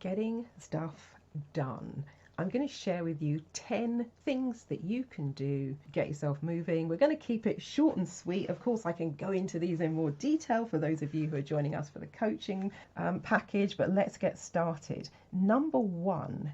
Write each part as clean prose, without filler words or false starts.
getting stuff done. I'm going to share with you 10 things that you can do to get yourself moving. We're going to keep it short and sweet. Of course, I can go into these in more detail for those of you who are joining us for the coaching package, but let's get started. Number one,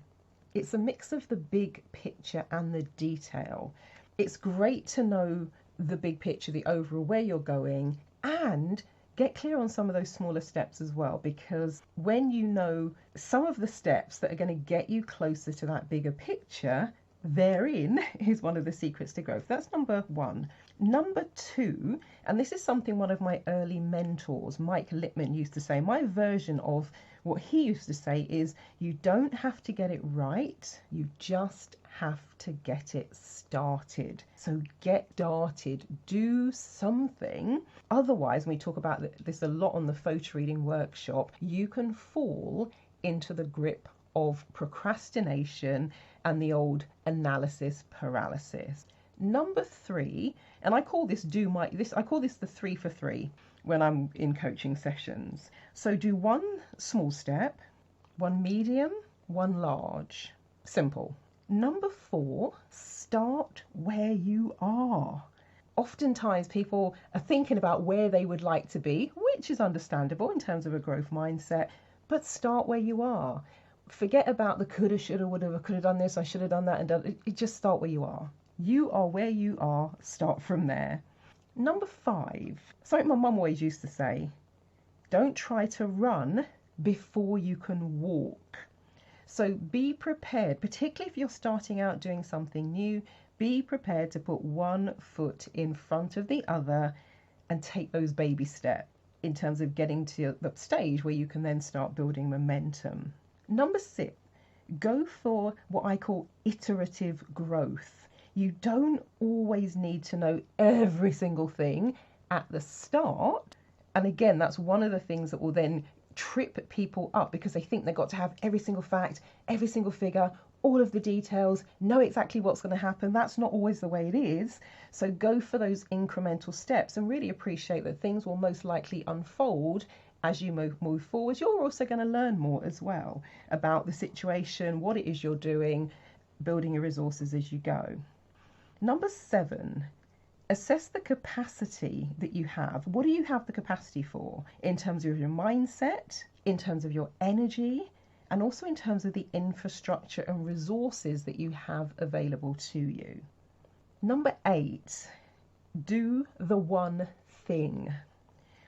it's a mix of the big picture and the detail. It's great to know the big picture, the overall, where you're going, and get clear on some of those smaller steps as well, because when you know some of the steps that are going to get you closer to that bigger picture, therein is one of the secrets to growth. That's number one. Number two, and this is something one of my early mentors, Mike Littman, used to say, my version of what he used to say is, you don't have to get it right, you just have to get it started. So get started, do something. Otherwise, when we talk about this a lot on the photo reading workshop, you can fall into the grip of procrastination and the old analysis paralysis. Number three, and I call this I call this the 3 for 3 when I'm in coaching sessions. So do one small step, one medium, one large. Simple. Number four, start where you are. Oftentimes people are thinking about where they would like to be, which is understandable in terms of a growth mindset, but start where you are. Forget about the coulda, shoulda, woulda, I could have done this, I should have done that, and done it. Just start where you are. You are where you are, start from there. Number five, something my mum always used to say, don't try to run before you can walk. So be prepared, particularly if you're starting out doing something new, be prepared to put one foot in front of the other and take those baby steps in terms of getting to the stage where you can then start building momentum. Number six, go for what I call iterative growth. You don't always need to know every single thing at the start. And again, that's one of the things that will then trip people up, because they think they've got to have every single fact, every single figure, all of the details, know exactly what's going to happen. That's not always the way it is. So go for those incremental steps and really appreciate that things will most likely unfold as you move forward. You're also going to learn more as well about the situation, what it is you're doing, building your resources as you go. Number seven, assess the capacity that you have. What do you have the capacity for in terms of your mindset, in terms of your energy, and also in terms of the infrastructure and resources that you have available to you. Number eight, do the one thing.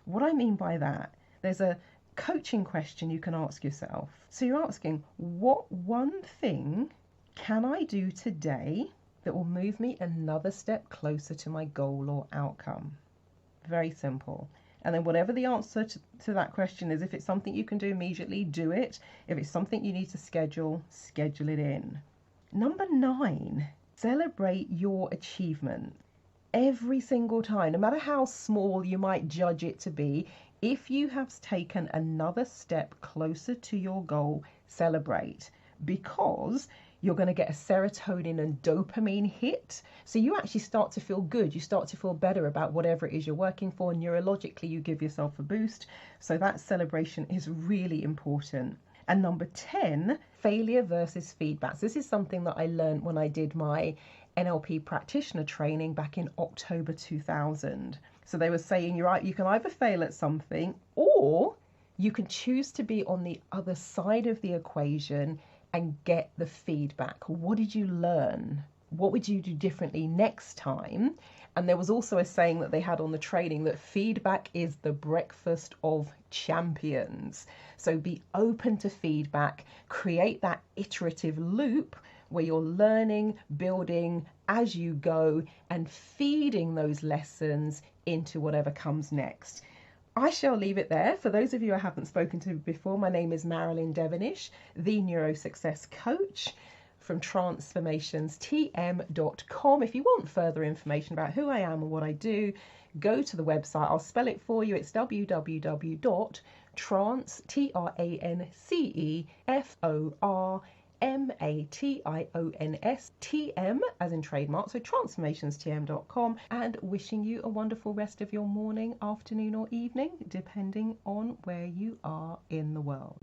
What I mean by that, there's a coaching question you can ask yourself. So you're asking, what one thing can I do today that will move me another step closer to my goal or outcome? Very simple. And then whatever the answer to that question is, if it's something you can do immediately, do it. If it's something you need to schedule it in. Number nine, celebrate your achievement. Every single time, no matter how small you might judge it to be, if you have taken another step closer to your goal, celebrate, because you're going to get a serotonin and dopamine hit. So you actually start to feel good. You start to feel better about whatever it is you're working for. Neurologically, you give yourself a boost. So that celebration is really important. And number 10, failure versus feedback. So this is something that I learned when I did my NLP practitioner training back in October 2000. So they were saying, you're right, you can either fail at something, or you can choose to be on the other side of the equation and get the feedback. What did you learn? What would you do differently next time? And there was also a saying that they had on the training that feedback is the breakfast of champions. So be open to feedback, create that iterative loop where you're learning, building as you go, and feeding those lessons into whatever comes next. I shall leave it there. For those of you I haven't spoken to before, my name is Marilyn Devonish, the NeuroSuccess coach from transformationstm.com. If you want further information about who I am and what I do, go to the website. I'll spell it for you. It's www.tranceformationstm, as in trademark, so transformationstm.com, and wishing you a wonderful rest of your morning, afternoon or evening, depending on where you are in the world.